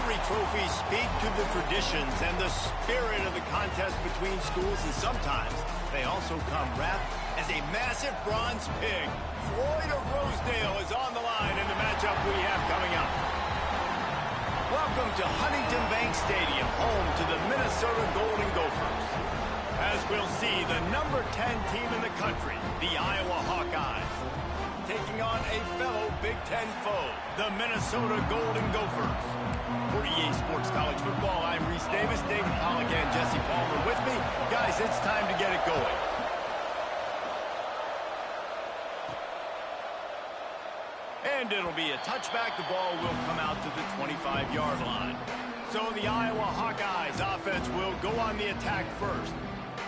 Rivalry trophies speak to the traditions and the spirit of the contest between schools, and sometimes they also come wrapped as a massive bronze pig. Floyd of Rosedale is on the line in the matchup we have coming up. Welcome to Huntington Bank Stadium, home to the Minnesota Golden Gophers. As we'll see, the number 10 team in the country, the Iowa Hawkeyes, taking on a fellow Big Ten foe, the Minnesota Golden Gophers. For EA Sports College Football, I'm Reese Davis, David Pollack, and Jesse Palmer with me. Guys, it's time to get it going. And it'll be a touchback. The ball will come out to the 25-yard line. So the Iowa Hawkeyes offense will go on the attack first.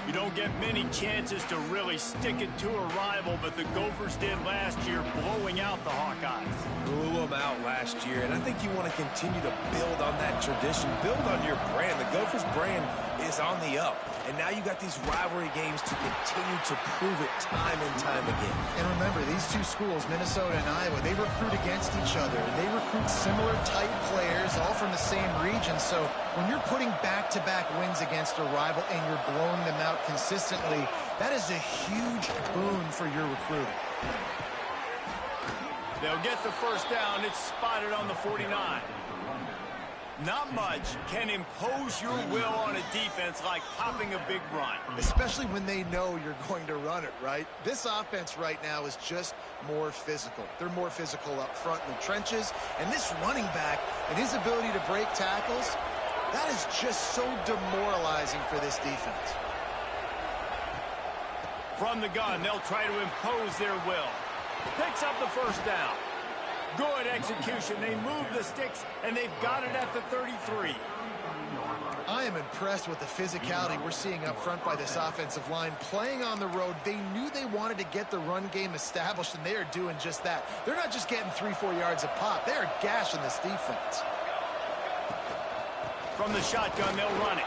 You don't get many chances to really stick it to a rival, but the Gophers did last year, blowing out the Hawkeyes. Blew them out last year, and I think you want to continue to build on that tradition, build on your brand. The Gophers brand is on the up, and now you got these rivalry games to continue to prove it time and time again. And remember, these two schools, Minnesota and Iowa, they recruit against each other. They recruit similar type players, all from the same region. So when you're putting back-to-back wins against a rival and you're blowing them out consistently, that is a huge boon for your recruiting. They'll get the first down. It's spotted on the 49. Not much can impose your will on a defense like popping a big run. Especially when they know you're going to run it, right? This offense right now is just more physical. They're more physical up front in the trenches. And this running back and his ability to break tackles, that is just so demoralizing for this defense. From the gun, they'll try to impose their will. Picks up the first down. Good execution. They move the sticks, and they've got it at the 33. I am impressed with the physicality we're seeing up front by this offensive line. Playing on the road, they knew they wanted to get the run game established, and they are doing just that. They're not just getting 3-4 yards a pop. They are gashing this defense. From the shotgun, they'll run it.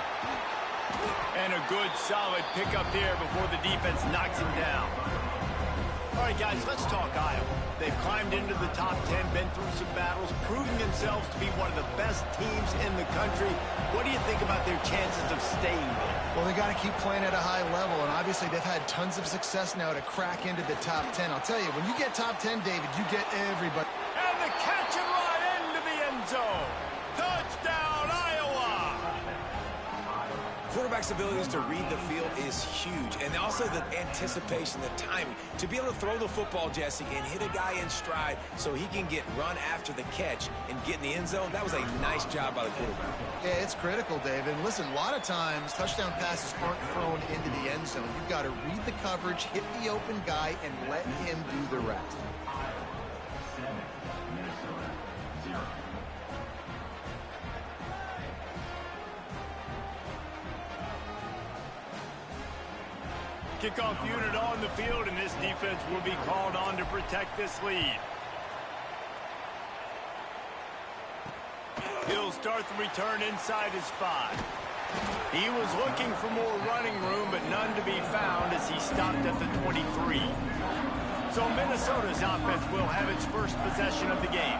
And a good, solid pickup there before the defense knocks him down. All right, guys, let's talk Iowa. They've climbed into the top 10, been through some battles, proving themselves to be one of the best teams in the country. What do you think about their chances of staying there? Well, they got to keep playing at a high level, and obviously they've had tons of success now to crack into the top 10. I'll tell you, when you get top 10, David, you get everybody. And the catch and run into the end zone. Touchdown, Iowa! Quarterback's abilities to read the field is huge, and also the anticipation, the timing. To be able to throw the football, Jesse, and hit a guy in stride so he can get run after the catch and get in the end zone, that was a nice job by the quarterback. Yeah, it's critical, David. And listen, a lot of times, touchdown passes aren't thrown into the end zone. You've got to read the coverage, hit the open guy, and let him do the rest. Kickoff unit on the field, and this defense will be called on to protect this lead. He'll start the return inside his 5. He was looking for more running room, but none to be found as he stopped at the 23. So Minnesota's offense will have its first possession of the game.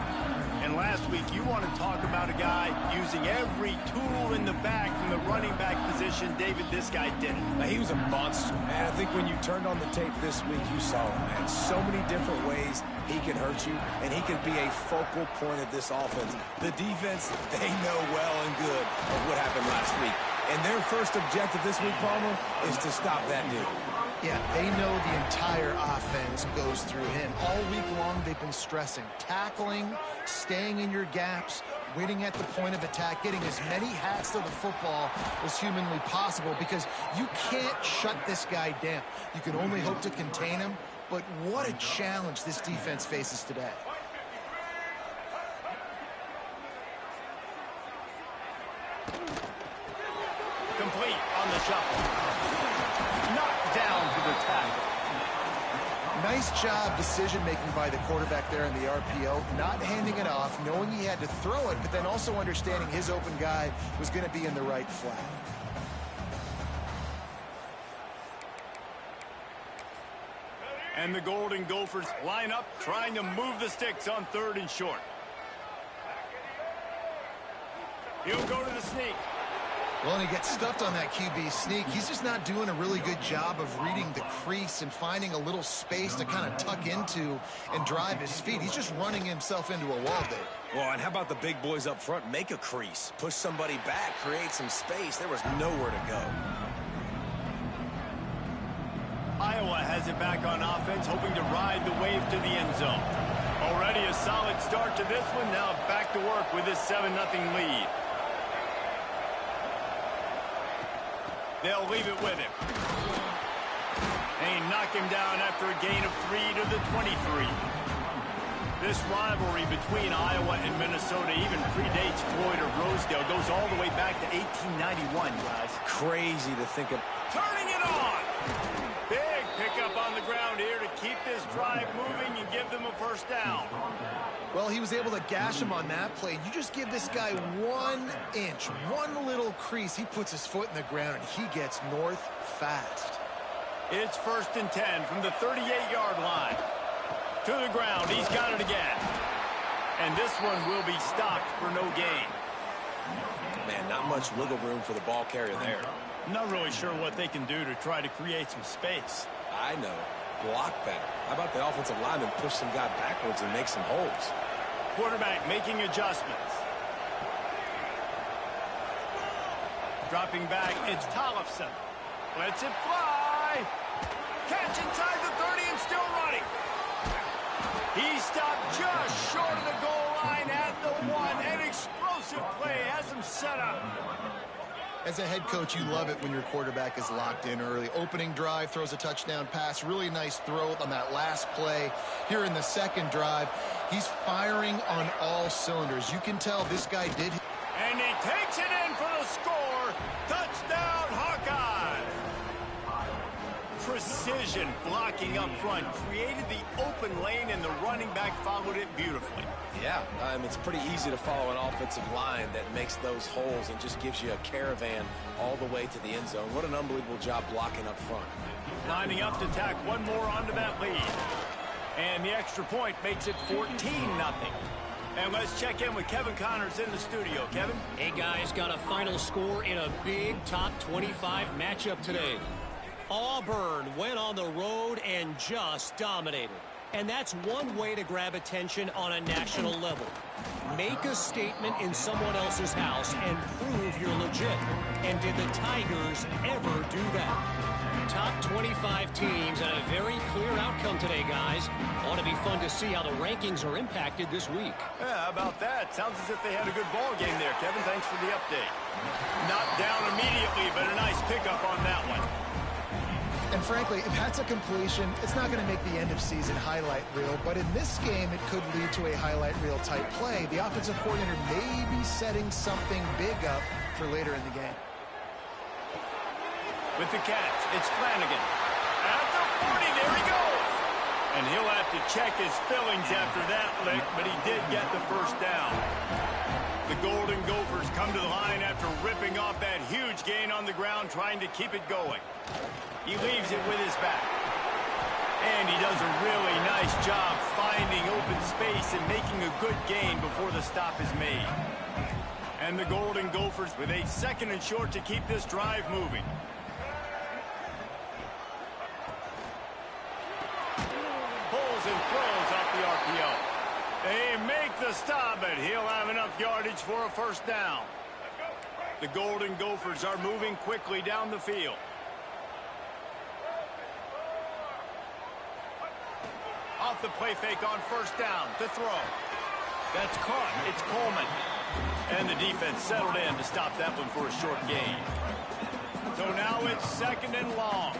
And last week, you want to talk about a guy using every tool in the bag from the running back position. David, this guy did it. He was a monster, man. I think when you turned on the tape this week, you saw it, man. So many different ways he can hurt you, and he can be a focal point of this offense. The defense, they know well and good of what happened last week. And their first objective this week, Palmer, is to stop that dude. Yeah, they know the entire offense goes through him. All week long, they've been stressing. Tackling, staying in your gaps, waiting at the point of attack, getting as many hats to the football as humanly possible, because you can't shut this guy down. You can only hope to contain him, but what a challenge this defense faces today. Complete on the shuffle. Knocked down for the tackle. Nice job decision-making by the quarterback there in the RPO, not handing it off, knowing he had to throw it, but then also understanding his open guy was going to be in the right flat. And the Golden Gophers line up, trying to move the sticks on 3rd and short. He'll go to the sneak. Well, and he gets stuffed on that QB sneak. He's just not doing a really good job of reading the crease and finding a little space to kind of tuck into and drive his feet. He's just running himself into a wall there. Well, and how about the big boys up front? Make a crease, push somebody back, create some space. There was nowhere to go. Iowa has it back on offense, hoping to ride the wave to the end zone. Already a solid start to this one. Now back to work with this 7-0 lead. They'll leave it with him. And he knocked him down after a gain of 3 to the 23. This rivalry between Iowa and Minnesota even predates Floyd of Rosedale. Goes all the way back to 1891, guys. Crazy to think of. Turning it on. Big pickup on the ground here to keep this drive moving and give them a first down. Well, he was able to gash him on that play. You just give this guy 1 inch, one little crease. He puts his foot in the ground, and he gets north fast. It's 1st and 10 from the 38-yard line. To the ground. He's got it again. And this one will be stopped for no gain. Man, not much wiggle room for the ball carrier there. I'm not really sure what they can do to try to create some space. I know. Block better. How about the offensive lineman push some guy backwards and make some holes? Quarterback making adjustments. Dropping back, it's Tollefson. Lets it fly. Catch inside the 30 and still running. He stopped just short of the goal line at the 1. An explosive play has him set up. As a head coach, you love it when your quarterback is locked in early. Opening drive, throws a touchdown pass. Really nice throw on that last play. Here in the second drive, he's firing on all cylinders. You can tell this guy did. And he takes it in for the score. Touchdown, Hawkeye. Precision blocking up front. Created the open lane, and the running back followed it beautifully. Yeah, it's pretty easy to follow an offensive line that makes those holes and just gives you a caravan all the way to the end zone. What an unbelievable job blocking up front. Lining up to tack one more onto that lead. And the extra point makes it 14-0. And let's check in with Kevin Connors in the studio. Kevin? Hey, guys, got a final score in a big top 25 matchup today. Auburn went on the road and just dominated. And that's one way to grab attention on a national level. Make a statement in someone else's house and prove you're legit. And did the Tigers ever do that? Top 25 teams and a very clear outcome today, guys. Ought to be fun to see how the rankings are impacted this week. Yeah, how about that? Sounds as if they had a good ball game there, Kevin. Thanks for the update. Not down immediately, but a nice pickup on that one. And frankly, if that's a completion, it's not going to make the end-of-season highlight reel. But in this game, it could lead to a highlight reel type play. The offensive coordinator may be setting something big up for later in the game. With the catch, it's Flanagan. At the 40, there he goes. And he'll have to check his fillings after that lick, but he did get the first down. The Golden Gophers come to the line after ripping off that huge gain on the ground, trying to keep it going. He leaves it with his back. And he does a really nice job finding open space and making a good gain before the stop is made. And the Golden Gophers with a 2nd and short to keep this drive moving. Pulls and throws off the RPO. They make the stop, but he'll have enough yardage for a first down. The Golden Gophers are moving quickly down the field. Off the play fake on first down to throw. That's caught. It's Coleman. And the defense settled in to stop that one for a short gain. So now it's 2nd and long.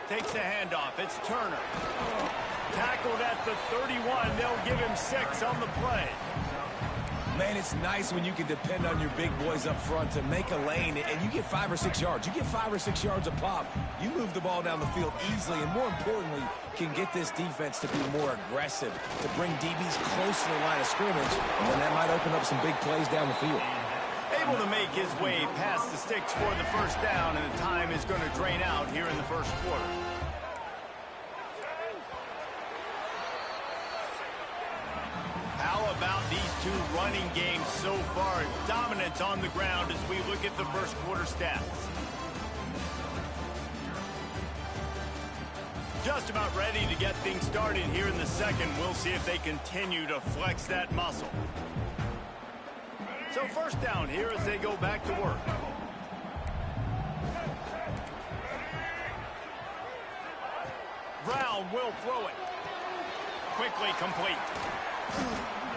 Takes the handoff. It's Turner. Tackled at the 31. They'll give him 6 on the play. Man, it's nice when you can depend on your big boys up front to make a lane, and you get 5 or 6 yards. You get 5 or 6 yards a pop. You move the ball down the field easily, and more importantly, can get this defense to be more aggressive, to bring DBs close to the line of scrimmage, and then that might open up some big plays down the field. Able to make his way past the sticks for the first down, and the time is going to drain out here in the first quarter. two running games so far. Dominance on the ground as we look at the first quarter stats. Just about ready to get things started here in the second. We'll see if they continue to flex that muscle. So first down here as they go back to work. Brown will throw it. Quickly complete.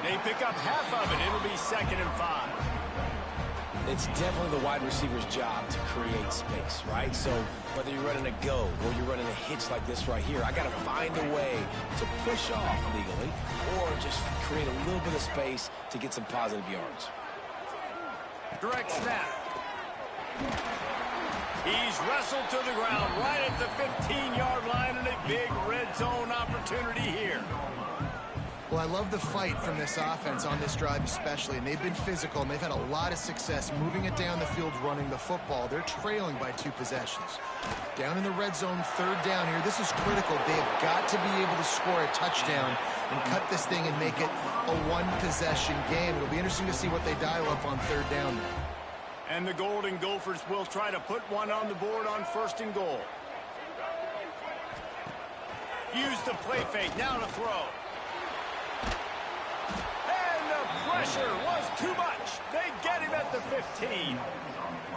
They pick up half of it. It'll be 2nd and 5. It's definitely the wide receiver's job to create space, right? So whether you're running a go or you're running a hitch like this right here, I got to find a way to push off legally or just create a little bit of space to get some positive yards. Direct snap. He's wrestled to the ground right at the 15-yard line and a big red zone opportunity here. Well, I love the fight from this offense on this drive especially, and they've been physical, and they've had a lot of success moving it down the field, running the football. They're trailing by 2 possessions. Down in the red zone, 3rd down here. This is critical. They've got to be able to score a touchdown and cut this thing and make it a 1-possession game. It'll be interesting to see what they dial up on 3rd down there. And the Golden Gophers will try to put one on the board on 1st and goal. Use the play fake. Now to throw. Pressure was too much. They get him at the 15.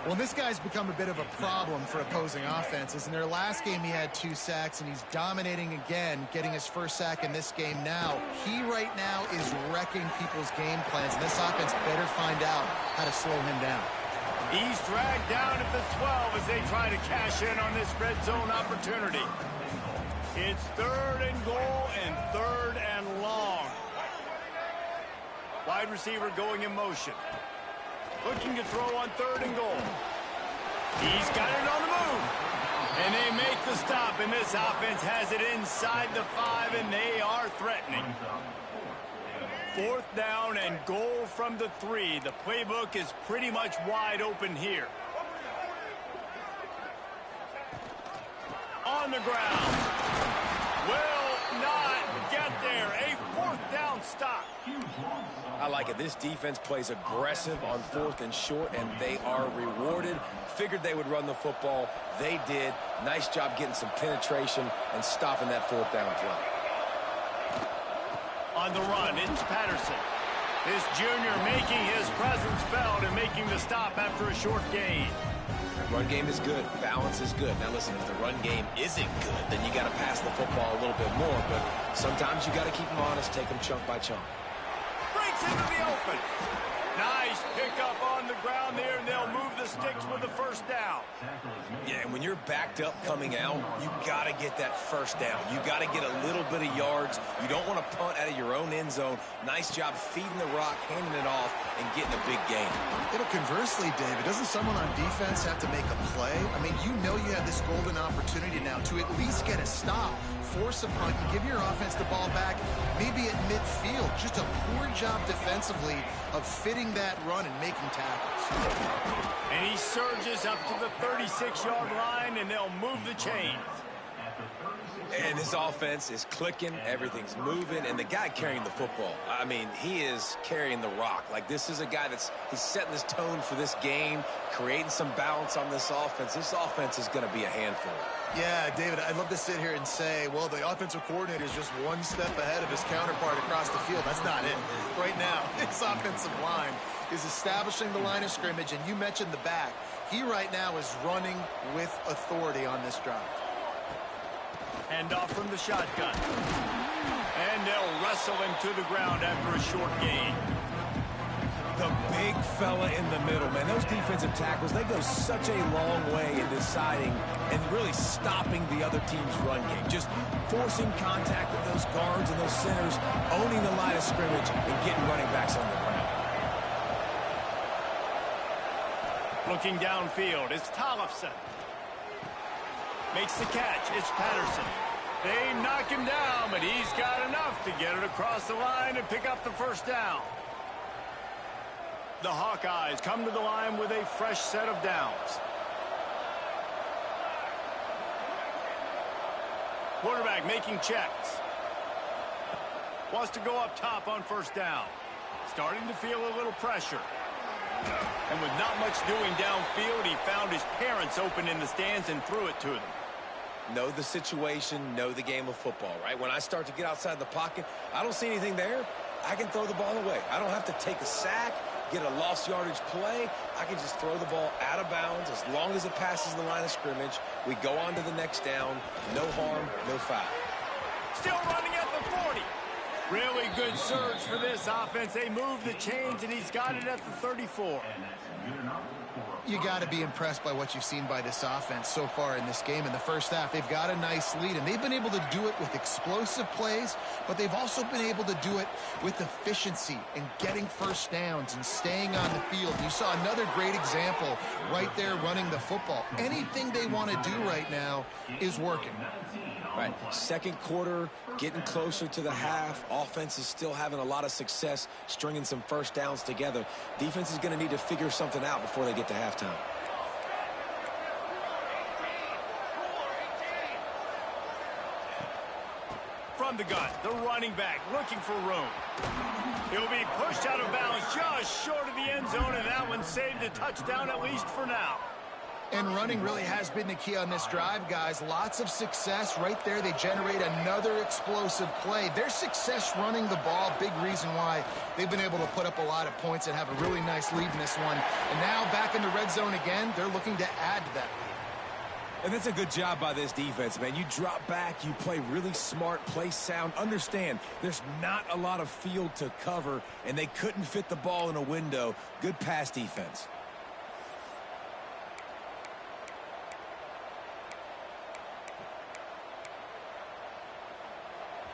Well, this guy's become a bit of a problem for opposing offenses. In their last game, he had 2 sacks, and he's dominating again, getting his 1st sack in this game now. He right now is wrecking people's game plans, and this offense better find out how to slow him down. He's dragged down at the 12 as they try to cash in on this red zone opportunity. It's 3rd and goal and 3rd and long. Wide receiver going in motion. Looking to throw on 3rd and goal. He's got it on the move. And they make the stop, and this offense has it inside the 5, and they are threatening. 4th down and goal from the 3. The playbook is pretty much wide open here. On the ground. Will not get there. A 4th down stop. I like it. This defense plays aggressive on 4th and short, and they are rewarded. Figured they would run the football. They did. Nice job getting some penetration and stopping that 4th down play. On the run, it's Patterson. This junior making his presence felt and making the stop after a short gain. Run game is good. Balance is good. Now listen, if the run game isn't good, then you got to pass the football a little bit more. But sometimes you got to keep them honest, take them chunk by chunk. Breaks into the open. Nice pickup on the ground there, and they'll move the sticks with the 1st down. Yeah, and when you're backed up coming out, you got to get that 1st down. You got to get a little bit of yards. You don't want to punt out of your own end zone. Nice job feeding the rock, handing it off, and getting a big gain. Conversely, David, doesn't someone on defense have to make a play? I mean, you know you have this golden opportunity now to at least get a stop, force a punt, and give your offense the ball back, maybe at midfield. Just a poor job defensively of fitting that run and making tackles. And he surges up to the 36-yard line, and they'll move the chains. And this offense is clicking, everything's moving, and the guy carrying the football, I mean, he is carrying the rock. Like, this is a guy he's setting this tone for this game, creating some balance on this offense. This offense is going to be a handful. Yeah, David, I'd love to sit here and say, well, the offensive coordinator is just one step ahead of his counterpart across the field. That's not it. Right now, his offensive line is establishing the line of scrimmage, and you mentioned the back. He right now is running with authority on this drive. Hand off from the shotgun. And they'll wrestle him to the ground after a short gain. The big fella in the middle, man. Those defensive tackles, they go such a long way in deciding and really stopping the other team's run game. Just forcing contact with those guards and those centers, owning the line of scrimmage, and getting running backs on the ground. Looking downfield, it's Tollefson. Makes the catch. It's Patterson. They knock him down, but he's got enough to get it across the line and pick up the 1st down. The Hawkeyes come to the line with a fresh set of downs. Quarterback making checks. Wants to go up top on 1st down. starting to feel a little pressure. And with not much doing downfield, he found his parents open in the stands and threw it to them. Know the situation, know the game of football, right? When I start to get outside the pocket, I don't see anything there, I can throw the ball away. I don't have to take a sack, get a lost yardage play. I can just throw the ball out of bounds as long as it passes the line of scrimmage. We go on to the next down. No harm, no foul. Still running at the 40. Really good surge for this offense. They move the chains, and he's got it at the 34. You got to be impressed by what you've seen by this offense so far in this game. In the first half, they've got a nice lead, and they've been able to do it with explosive plays, but they've also been able to do it with efficiency and getting first downs and staying on the field. You saw another great example right there running the football. Anything they want to do right now is working. Right, second quarter, getting closer to the half. Offense is still having a lot of success stringing some first downs together. Defense is going to need to figure something out before they get to halftime. From the gun, the running back looking for room. He'll be pushed out of bounds just short of the end zone, and that one saved a touchdown at least for now. And running really has been the key on this drive, guys. Lots of success right there. They generate another explosive play. Their success running the ball, big reason why they've been able to put up a lot of points and have a really nice lead in this one. And now back in the red zone again, they're looking to add to that lead. And that's a good job by this defense, man. You drop back, you play really smart, play sound. Understand, there's not a lot of field to cover, and they couldn't fit the ball in a window. Good pass defense.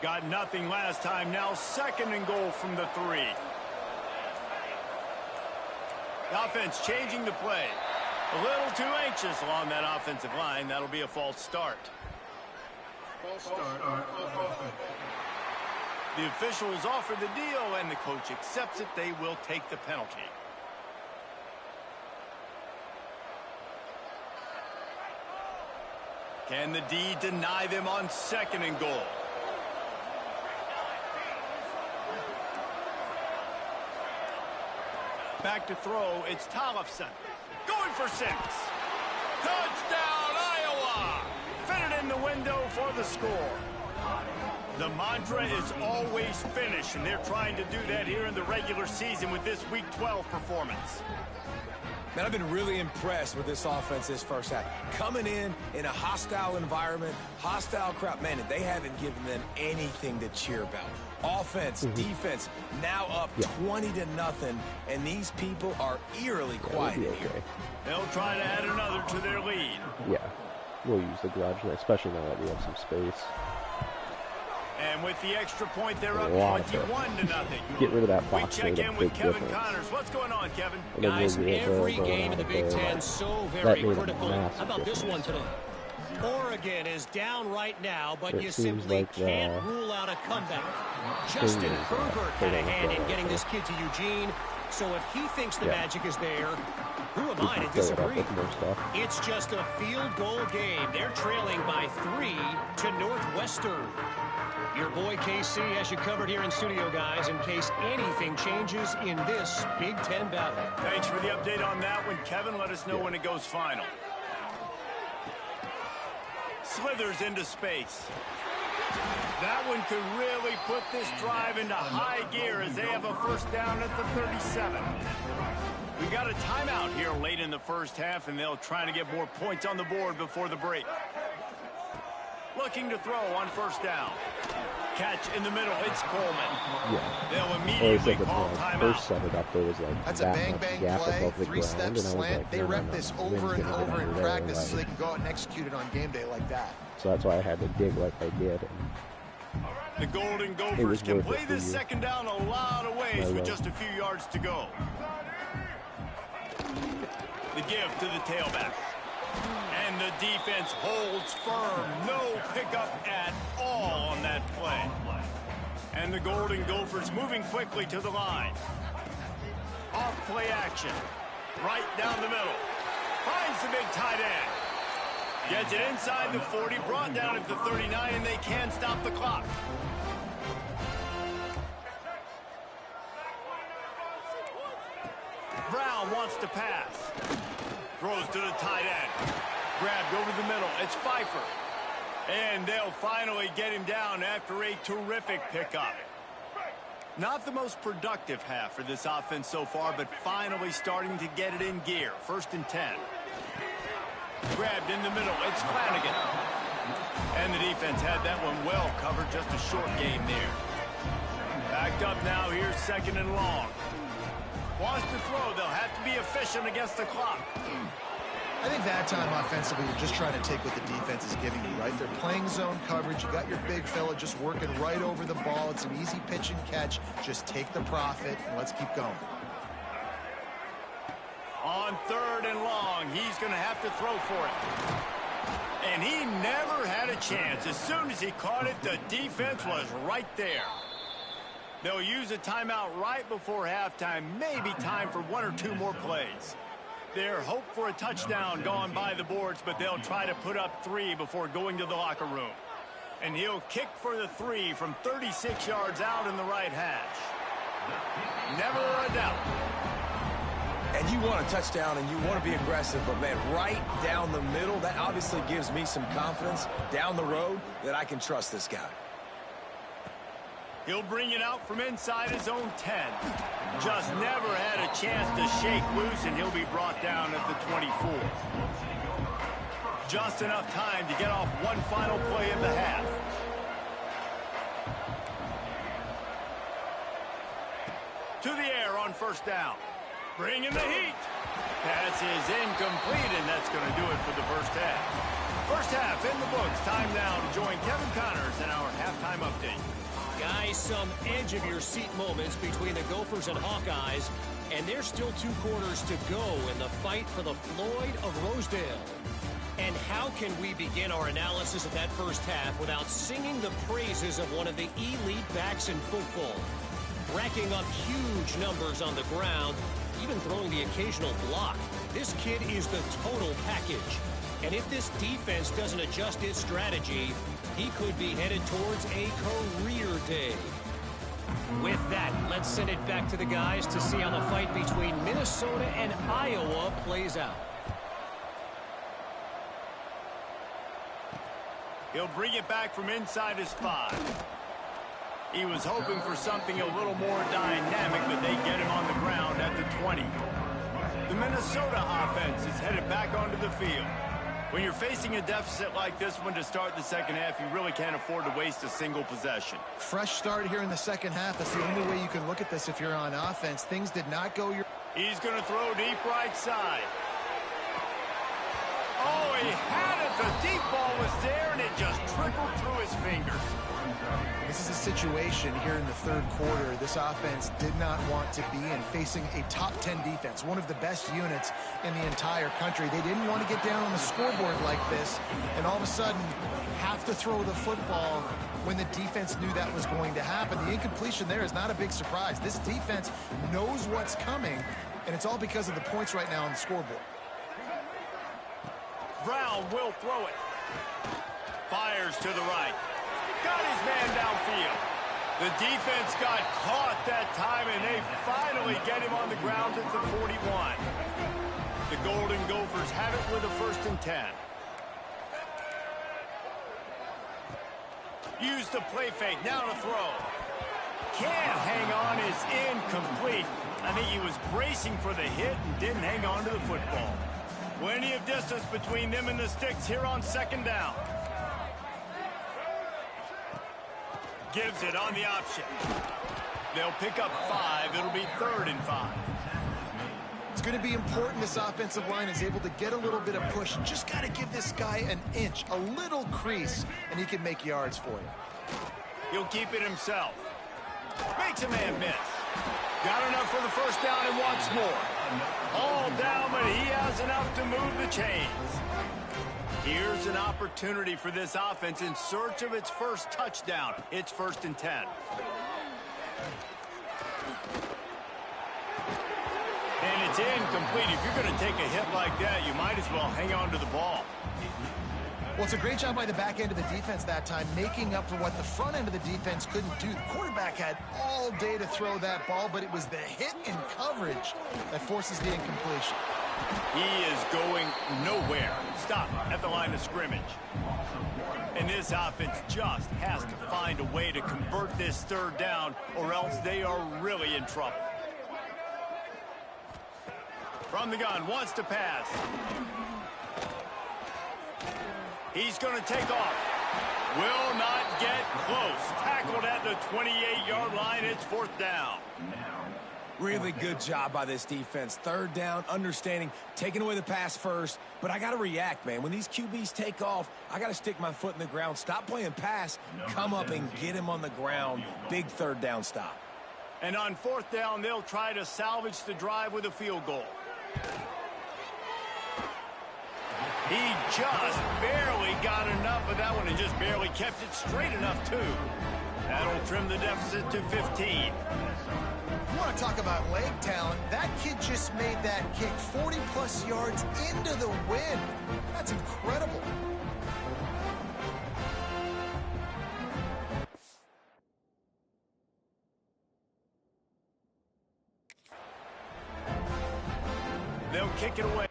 Got nothing last time. Now second and goal from the 3. The offense changing the play. A little too anxious along that offensive line. That'll be a false start. False start. The officials offer the deal, and the coach accepts it. They will take the penalty. Can the D deny them on second and goal? Back to throw, it's Tollefson. Going for 6. Touchdown, Iowa! Fitted in the window for the score. The mantra is always finish, and they're trying to do that here in the regular season with this Week 12 performance. Man, I've been really impressed with this offense this first half. Coming in a hostile environment, hostile crowd, man, and they haven't given them anything to cheer about. Offense, defense, now up 20-0, and these people are eerily quiet in here. They'll try to add another to their lead. Yeah, we'll use the garage, especially now that we have some space. And with the extra point, they're up 21-0. Get rid of that box. We check in with Kevin Connors. What's going on, Kevin? Guys, every game in the Big Ten so very critical. How about this one today? Oregon is down right now, but you simply can't rule out a comeback. Justin Herbert had a hand in getting this kid to Eugene, so if he thinks the magic is there, who am I to disagree? It's just a field goal game. They're trailing by 3 to Northwestern. Your boy KC has you covered here in studio, guys, in case anything changes in this Big Ten battle. Thanks for the update on that one, Kevin. Let us know when it goes final. Slithers into space. That one could really put this drive into high gear as they have a first down at the 37. We got a timeout here late in the first half, and they'll try to get more points on the board before the break. Looking to throw on first down. Catch in the middle. It's Coleman. Yeah. They'll immediately call timeout. First set it up, there was like that's a bang-bang play, 3-step slant. They rep this over and over in practice so they can go out and execute it on game day like that. So that's why I had to dig like I did. The Golden Gophers can play this second down a lot of ways with just a few yards to go. The give to the tailback. And the defense holds firm. No pickup at all on that play. And the Golden Gophers moving quickly to the line. Off play action. Right down the middle. Finds the big tight end. Gets it inside the 40, brought down at the 39, and they can stop the clock. wants to pass. Throws to the tight end. Grabbed over the middle. It's Pfeiffer. And they'll finally get him down after a terrific pickup. Not the most productive half for this offense so far, but finally starting to get it in gear. 1st and 10. Grabbed in the middle. It's Flanagan. And the defense had that one well covered. Just a short game there. Backed up now. Here's 2nd and long. Wants to throw. They'll have to be efficient against the clock. I think that time offensively, you're just trying to take what the defense is giving you, right? They're playing zone coverage. You got your big fella just working right over the ball. It's an easy pitch and catch. Just take the profit, and let's keep going. On 3rd and long, he's going to have to throw for it. And he never had a chance. As soon as he caught it, the defense was right there. They'll use a timeout right before halftime. Maybe time for 1 or 2 more plays. Their hope for a touchdown gone by the boards, but they'll try to put up 3 before going to the locker room. And he'll kick for the 3 from 36 yards out in the right hash. Never a doubt. And you want a touchdown and you want to be aggressive, but man, right down the middle, that obviously gives me some confidence down the road that I can trust this guy. He'll bring it out from inside his own 10. Just never had a chance to shake loose, and he'll be brought down at the 24. Just enough time to get off one final play of the half. To the air on 1st down. Bringing the heat. Pass is incomplete, and that's going to do it for the 1st half. 1st half in the books. Time now to join Kevin Connors in our halftime update. Guys, some edge-of-your-seat moments between the Gophers and Hawkeyes, and there's still 2 quarters to go in the fight for the Floyd of Rosedale. And how can we begin our analysis of that 1st half without singing the praises of one of the elite backs in football? Racking up huge numbers on the ground, even throwing the occasional block. This kid is the total package. And if this defense doesn't adjust its strategy, he could be headed towards a career day. With that, let's send it back to the guys to see how the fight between Minnesota and Iowa plays out. He'll bring it back from inside his 5. He was hoping for something a little more dynamic, but they get him on the ground at the 20. The Minnesota offense is headed back onto the field. When you're facing a deficit like this one to start the 2nd half, you really can't afford to waste a single possession. Fresh start here in the 2nd half. That's the only way you can look at this if you're on offense. Things did not go your... He's going to throw deep right side. Oh, he had it. The deep ball was there, and it just trickled through his fingers. This is a situation here in the 3rd quarter this offense did not want to be in, facing a top 10 defense, one of the best units in the entire country. They didn't want to get down on the scoreboard like this and all of a sudden have to throw the football when the defense knew that was going to happen. The incompletion there is not a big surprise. This defense knows what's coming, and it's all because of the points right now on the scoreboard. Brown will throw it. Fires to the right. Got his man downfield. The defense got caught that time, and they finally get him on the ground at the 41. The Golden Gophers have it with a 1st and 10. Use the play fake. Now to throw. Can't hang on. Is incomplete. I think he was bracing for the hit and didn't hang on to the football. Plenty of distance between them and the sticks here on 2nd down. Gives it on the option. They'll pick up 5. It'll be 3rd and 5. It's going to be important this offensive line is able to get a little bit of push. Just got to give this guy an inch, a little crease, and he can make yards for you. He'll keep it himself. Makes a man miss. Got enough for the 1st down and wants more. All down, but he has enough to move the chains. Here's an opportunity for this offense in search of its 1st touchdown. It's 1st and 10. And it's incomplete. If you're going to take a hit like that, you might as well hang on to the ball. Well, it's a great job by the back end of the defense that time, making up for what the front end of the defense couldn't do. The quarterback had all day to throw that ball, but it was the hit in coverage that forces the incompletion. He is going nowhere. Stop at the line of scrimmage. And this offense just has to find a way to convert this third down, or else they are really in trouble. From the gun, wants to pass. He's going to take off. Will not get close. Tackled at the 28-yard line. It's fourth down. Really good job by this defense. Third down, understanding, taking away the pass first. But I got to react, man. When these QBs take off, I got to stick my foot in the ground. Stop playing pass. Come up and get him on the ground. Big third down stop. And on fourth down, they'll try to salvage the drive with a field goal. He just barely got enough of that one and just barely kept it straight enough, too. That'll trim the deficit to 15. You want to talk about leg talent? That kid just made that kick 40-plus yards into the wind. That's incredible. They'll kick it away.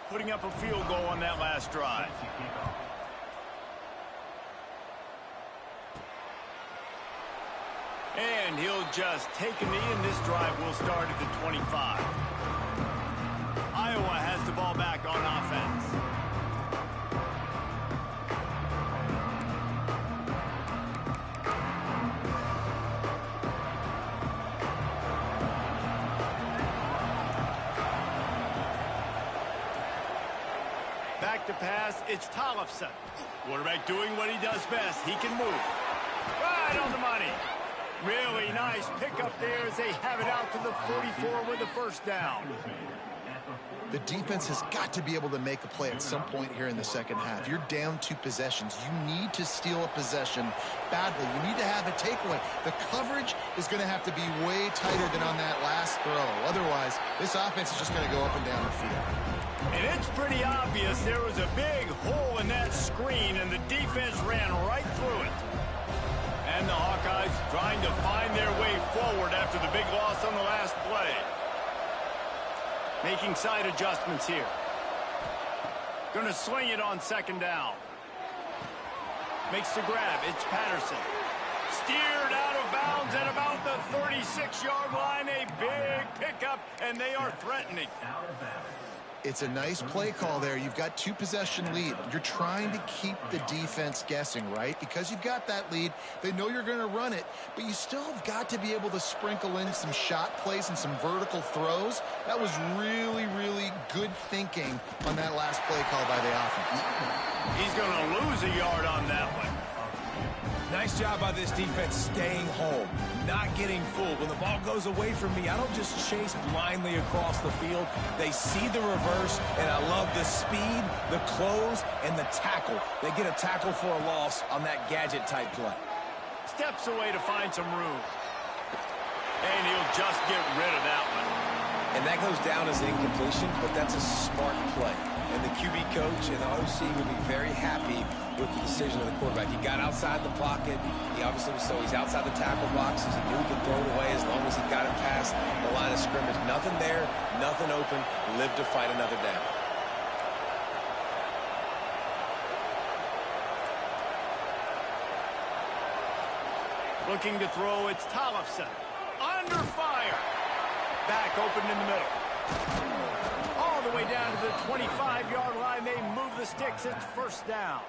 Putting up a field goal on that last drive. And he'll just take a knee, and this drive will start at the 25. Iowa has the ball back on offense. Back to pass, it's Tollefson. Quarterback doing what he does best. He can move. Right on the money. Really nice pickup there as they have it out to the 44 with the first down. The defense has got to be able to make a play at some point here in the second half. You're down 2 possessions. You need to steal a possession badly. You need to have a takeaway. The coverage is going to have to be way tighter than on that last throw. Otherwise, this offense is just going to go up and down the field. And it's pretty obvious there was a big hole in that screen, and the defense ran right through it. And the Hawkeyes trying to find their way forward after the big loss on the last play. Making side adjustments here. Going to swing it on second down. Makes the grab. It's Patterson. Steered out of bounds at about the 36-yard line. A big pickup, and they are threatening. It's a nice play call there. You've got 2 possession lead. You're trying to keep the defense guessing, right? Because you've got that lead. They know you're going to run it, but you still have got to be able to sprinkle in some shot plays and some vertical throws. That was really, really good thinking on that last play call by the offense. He's going to lose a yard on that one. Nice job by this defense staying home, not getting fooled. When the ball goes away from me, I don't just chase blindly across the field. They see the reverse, and I love the speed, the close, and the tackle. They get a tackle for a loss on that gadget-type play. Steps away to find some room. And he'll just get rid of that one. And that goes down as an incompletion, but that's a smart play. And the QB coach and the OC will be very happy with the decision of the quarterback. He got outside the pocket. He obviously was, so he's outside the tackle boxes. He knew he could throw it away as long as he got it past the line of scrimmage. Nothing there, nothing open. Lived to fight another down. Looking to throw, it's Tollefson. Under fire. Back open in the middle. All the way down to the 25-yard line. They move the sticks. It's first down.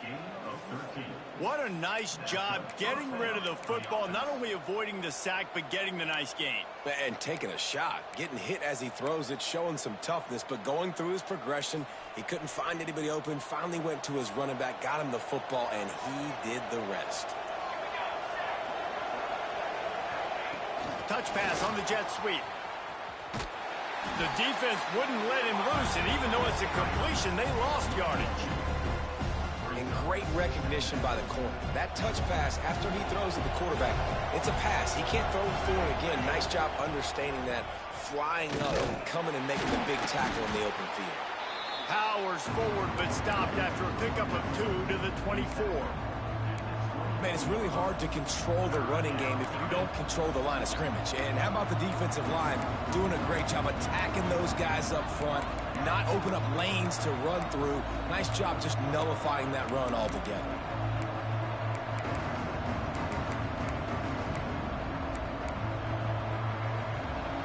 What a nice job getting rid of the football. Not only avoiding the sack, but getting the nice gain. And taking a shot. Getting hit as he throws it, showing some toughness. But going through his progression, he couldn't find anybody open. Finally went to his running back, got him the football, and he did the rest. Touch pass on the jet sweep. The defense wouldn't let him loose, and even though it's a completion, they lost yardage. And great recognition by the corner. That touch pass after he throws to the quarterback, it's a pass. He can't throw it forward again. Nice job understanding that, flying up and coming and making the big tackle in the open field. Powers forward, but stopped after a pickup of 2 to the 24. Man, it's really hard to control the running game if you don't control the line of scrimmage. And how about the defensive line doing a great job attacking those guys up front, not open up lanes to run through. Nice job just nullifying that run altogether.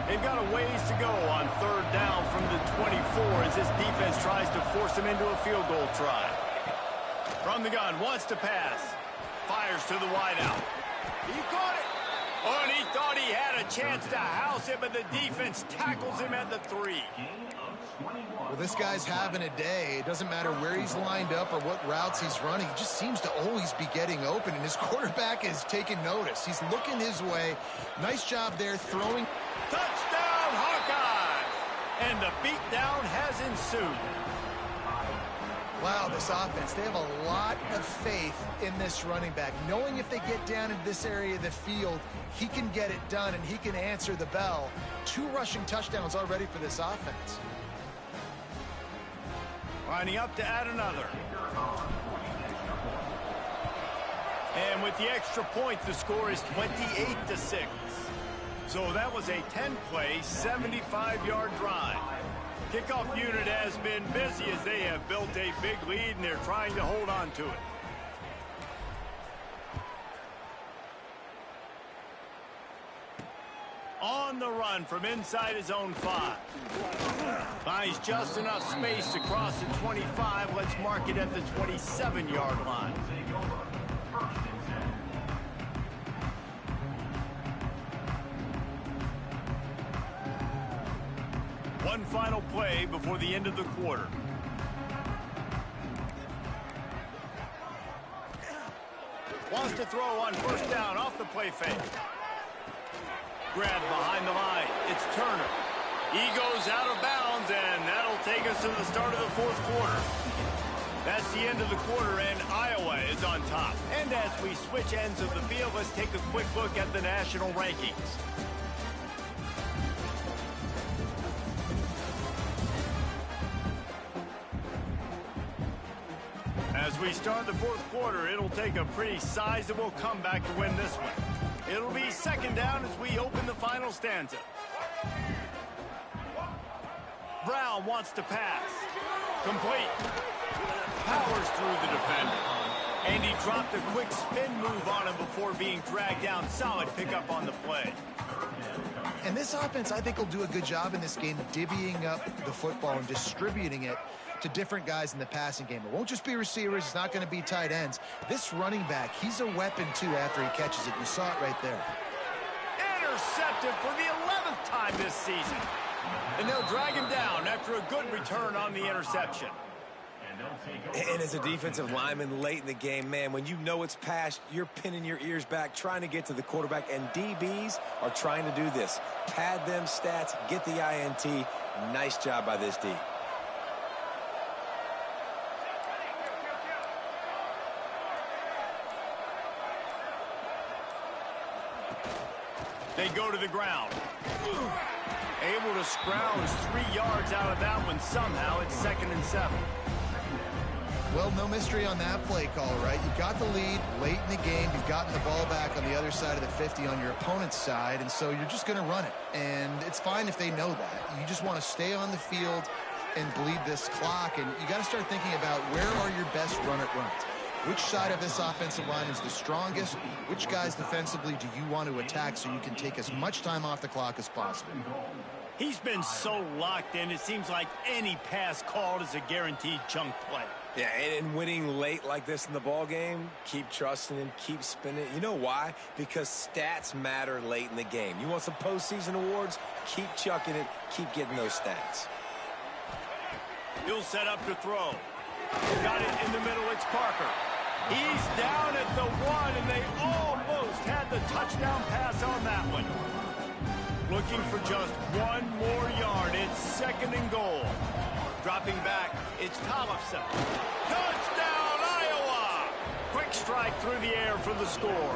They've got a ways to go on 3rd down from the 24 as this defense tries to force them into a field goal try. From the gun, wants to pass. Fires to the wideout. He caught it. Oh, and he thought he had a chance to house him, but the defense tackles him at the 3. Well, this guy's having a day. It doesn't matter where he's lined up or what routes he's running. He just seems to always be getting open, and his quarterback is taking notice. He's looking his way. Nice job there throwing. Touchdown, Hawkeyes! And the beatdown has ensued. Wow, this offense, they have a lot of faith in this running back, knowing if they get down into this area of the field, he can get it done and he can answer the bell. 2 rushing touchdowns already for this offense. Lining up to add another. And with the extra point, the score is 28-6. So that was a 10-play, 75-yard drive. Kickoff unit has been busy as they have built a big lead, and they're trying to hold on to it. On the run from inside his own 5. Finds just enough space to cross the 25. Let's mark it at the 27-yard line. One final play before the end of the quarter. Wants to throw on 1st down off the play fake. Grab behind the line. It's Turner. He goes out of bounds, and that'll take us to the start of the 4th quarter. That's the end of the quarter, and Iowa is on top. And as we switch ends of the field, let's take a quick look at the national rankings. As we start the 4th quarter, it'll take a pretty sizable comeback to win this one. It'll be 2nd down as we open the final stanza. Brown wants to pass. Complete. Powers through the defender. And he dropped a quick spin move on him before being dragged down. Solid pickup on the play. And this offense, I think, will do a good job in this game divvying up the football and distributing it to different guys in the passing game. It won't just be receivers. It's not going to be tight ends. This running back, he's a weapon, too, after he catches it. You saw it right there. Intercepted for the 11th time this season. And they'll drag him down after a good return on the interception. And as a defensive lineman late in the game, man, when you know it's past, you're pinning your ears back, trying to get to the quarterback, and DBs are trying to do this. Pad them stats, get the INT. Nice job by this D. They go to the ground. Able to scrounge 3 yards out of that one somehow. It's 2nd and 7. Well, no mystery on that play call, right? You got the lead late in the game. You've gotten the ball back on the other side of the 50 on your opponent's side, and so you're just going to run it. And it's fine if they know that. You just want to stay on the field and bleed this clock, and you got to start thinking about where are your best run-it-runs. Which side of this offensive line is the strongest? Which guys defensively do you want to attack so you can take as much time off the clock as possible? He's been so locked in, it seems like any pass called is a guaranteed chunk play. Yeah, and winning late like this in the ball game, keep trusting him, keep spinning. You know why? Because stats matter late in the game. You want some postseason awards? Keep chucking it, keep getting those stats. He'll set up to throw. Got it in the middle, it's Parker. He's down at the 1, and they almost had the touchdown pass on that one. Looking for just 1 more yard. It's 2nd and goal. Dropping back, it's Tollefson. Touchdown, Iowa! Quick strike through the air for the score.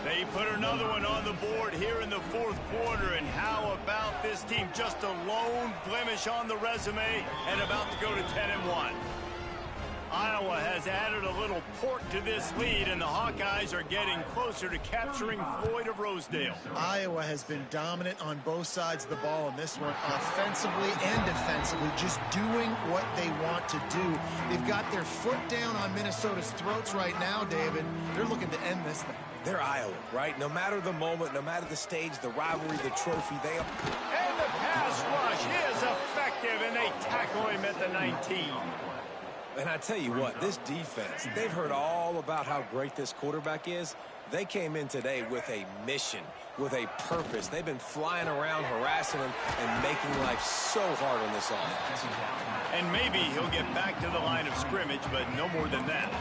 They put another one on the board here in the 4th quarter, and how about this team? Just a lone blemish on the resume and about to go to 10-1. Iowa has added a little pork to this lead, and the Hawkeyes are getting closer to capturing Floyd of Rosedale. Iowa has been dominant on both sides of the ball in this one, offensively and defensively, just doing what they want to do. They've got their foot down on Minnesota's throats right now, David. They're looking to end this thing. They're Iowa, right? No matter the moment, no matter the stage, the rivalry, the trophy, they are... And the pass rush is effective, and they tackle him at the 19. And I tell you what, this defense, they've heard all about how great this quarterback is. They came in today with a mission, with a purpose. They've been flying around, harassing him, and making life so hard on this offense. And maybe he'll get back to the line of scrimmage, but no more than that.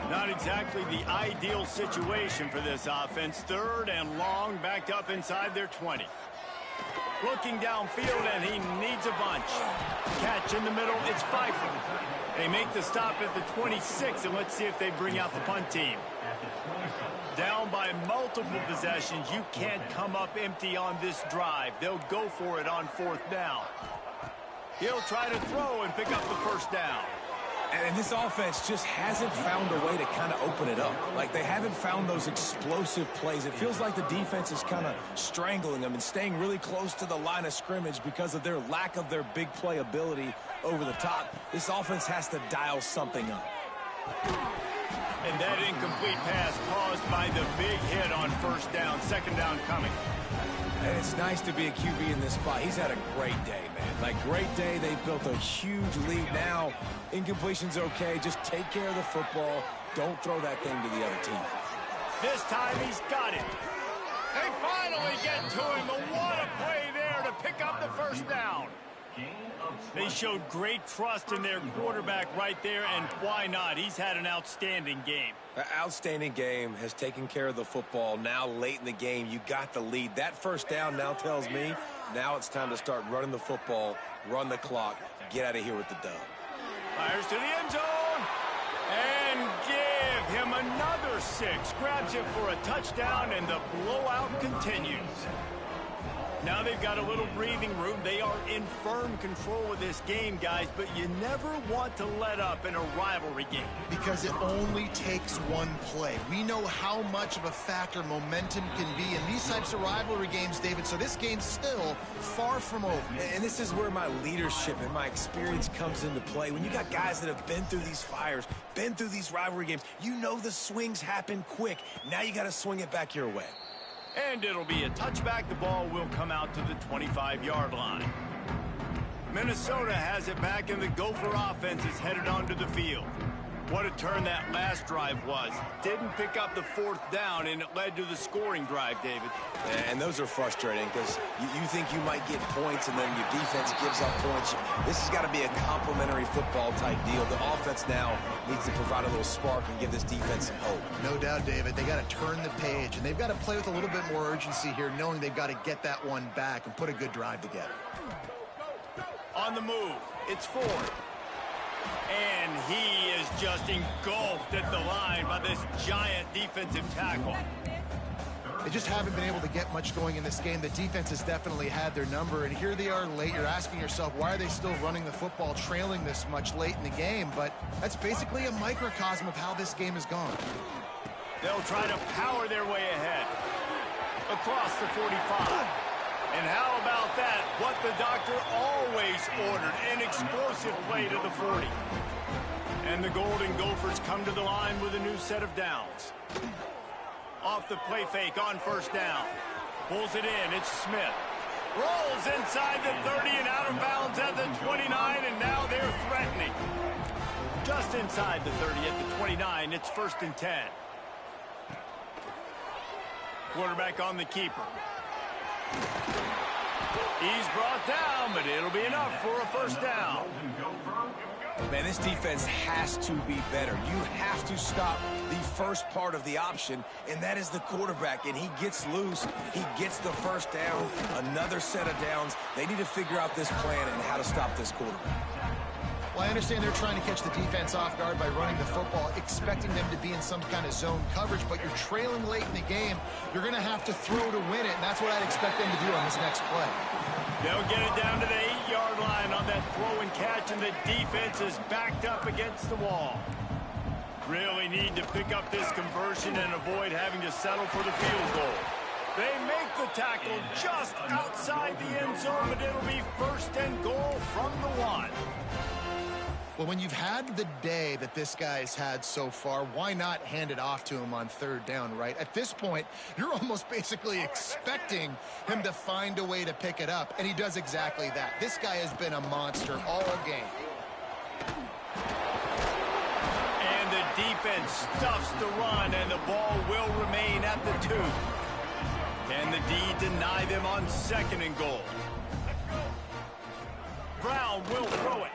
Not exactly the ideal situation for this offense. 3rd and long, backed up inside their 20. Looking downfield, and he needs a bunch. Catch in the middle, it's Pfeiffer. They make the stop at the 26, and let's see if they bring out the punt team. Down by multiple possessions, you can't come up empty on this drive. They'll go for it on 4th down. He'll try to throw and pick up the 1st down. And this offense just hasn't found a way to kind of open it up. Like, they haven't found those explosive plays. It feels like the defense is kind of strangling them and staying really close to the line of scrimmage because of their lack of their big play ability over the top. This offense has to dial something up. And that incomplete pass caused by the big hit on 1st down. 2nd down coming. And it's nice to be a QB in this spot. He's had a great day, man. Like, great day. They've built a huge lead now. Incompletion's okay. Just take care of the football. Don't throw that thing to the other team. This time he's got it. They finally get to him. But what a play there to pick up the 1st down. They showed great trust in their quarterback right there, and why not? He's had an outstanding game. An outstanding game, has taken care of the football. Now late in the game, you got the lead. That 1st down now tells me now it's time to start running the football, run the clock, get out of here with the dub. Fires to the end zone, and give him another 6. Grabs it for a touchdown, and the blowout continues. Now they've got a little breathing room. They are in firm control of this game, guys, but you never want to let up in a rivalry game. Because it only takes one play. We know how much of a factor momentum can be in these types of rivalry games, David, so this game's still far from over. And this is where my leadership and my experience comes into play. When you got guys that have been through these fires, been through these rivalry games, you know the swings happen quick. Now you got to swing it back your way. And it'll be a touchback. The ball will come out to the 25-yard line. Minnesota has it back, and the Gopher offense is headed onto the field. What a turn that last drive was. Didn't pick up the 4th down, and it led to the scoring drive, David. And those are frustrating because you think you might get points, and then your defense gives up points. This has got to be a complimentary football type deal. The offense now needs to provide a little spark and give this defense some hope. No doubt, David. They got to turn the page, and they've got to play with a little bit more urgency here, knowing they've got to get that one back and put a good drive together. On the move, it's Ford. And he is just engulfed at the line by this giant defensive tackle. They just haven't been able to get much going in this game. The defense has definitely had their number, and here they are late. You're asking yourself, why are they still running the football, trailing this much late in the game? But that's basically a microcosm of how this game has gone. They'll try to power their way ahead. Across the 45. And how about that? What the doctor always ordered, an explosive play to the 40. And the Golden Gophers come to the line with a new set of downs. Off the play fake on 1st down. Pulls it in, it's Smith. Rolls inside the 30 and out of bounds at the 29, and now they're threatening. Just inside the 30 at the 29, it's 1st and 10. Quarterback on the keeper. He's brought down, but it'll be enough for a 1st down. Man, this defense has to be better. You have to stop the first part of the option, and that is the quarterback. And he gets loose. He gets the first down, another set of downs. They need to figure out this plan and how to stop this quarterback. Well, I understand they're trying to catch the defense off guard by running the football, expecting them to be in some kind of zone coverage, but you're trailing late in the game. You're going to have to throw to win it, and that's what I'd expect them to do on this next play. They'll get it down to the 8-yard line on that throw and catch, and the defense is backed up against the wall. Really need to pick up this conversion and avoid having to settle for the field goal. They make the tackle just outside the end zone, but it'll be first and goal from the 1. Well, when you've had the day that this guy's had so far, why not hand it off to him on third down, right? At this point, you're almost basically expecting him to find a way to pick it up, and he does exactly that. This guy has been a monster all game. And the defense stuffs the run, and the ball will remain at the 2. Can the D deny them on second and goal? Brown will throw it.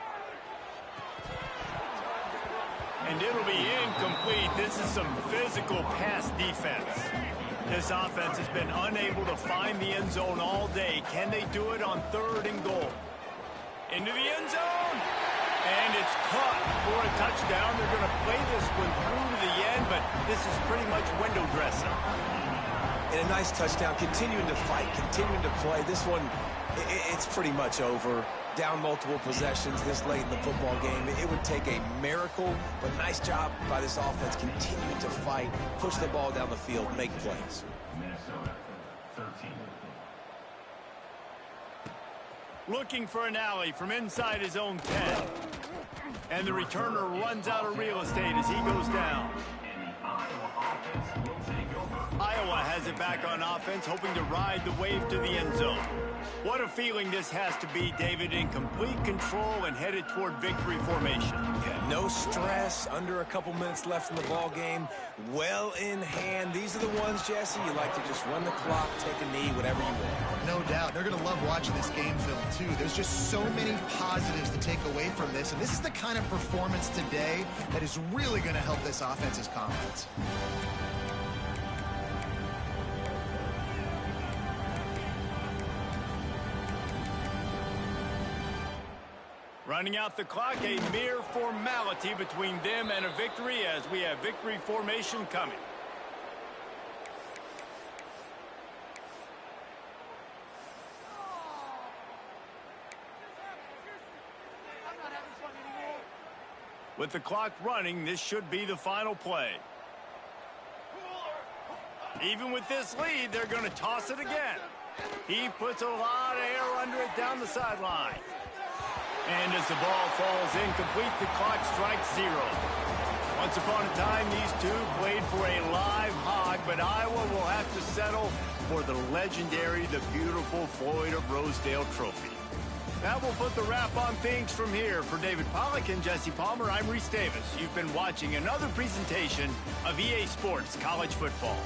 And it'll be incomplete. This is some physical pass defense. This offense has been unable to find the end zone all day. Can they do it on third and goal? Into the end zone. And it's caught for a touchdown. They're going to play this one through to the end, but this is pretty much window dressing. And a nice touchdown, continuing to fight, continuing to play. This one, it's pretty much over. Down multiple possessions this late in the football game. It would take a miracle, but nice job by this offense continuing to fight, push the ball down the field, make plays. Minnesota, 13. Looking for an alley from inside his own 10. And the returner runs out of real estate as he goes down. Iowa has it back on offense, hoping to ride the wave to the end zone. What a feeling this has to be, David, in complete control and headed toward victory formation. Yeah, no stress, under a couple minutes left in the ball game, well in hand. These are the ones, Jesse, you like to just run the clock, take a knee, whatever you want. No doubt. They're going to love watching this game film, too. There's just so many positives to take away from this, and this is the kind of performance today that is really going to help this offense's confidence. Running out the clock, a mere formality between them and a victory as we have victory formation coming. With the clock running, this should be the final play. Even with this lead, they're going to toss it again. He puts a lot of air under it down the sideline. And as the ball falls incomplete, the clock strikes 0. Once upon a time, these two played for a live hog, but Iowa will have to settle for the legendary, the beautiful Floyd of Rosedale trophy. That will put the wrap on things from here. For David Pollack and Jesse Palmer, I'm Reese Davis. You've been watching another presentation of EA Sports College Football.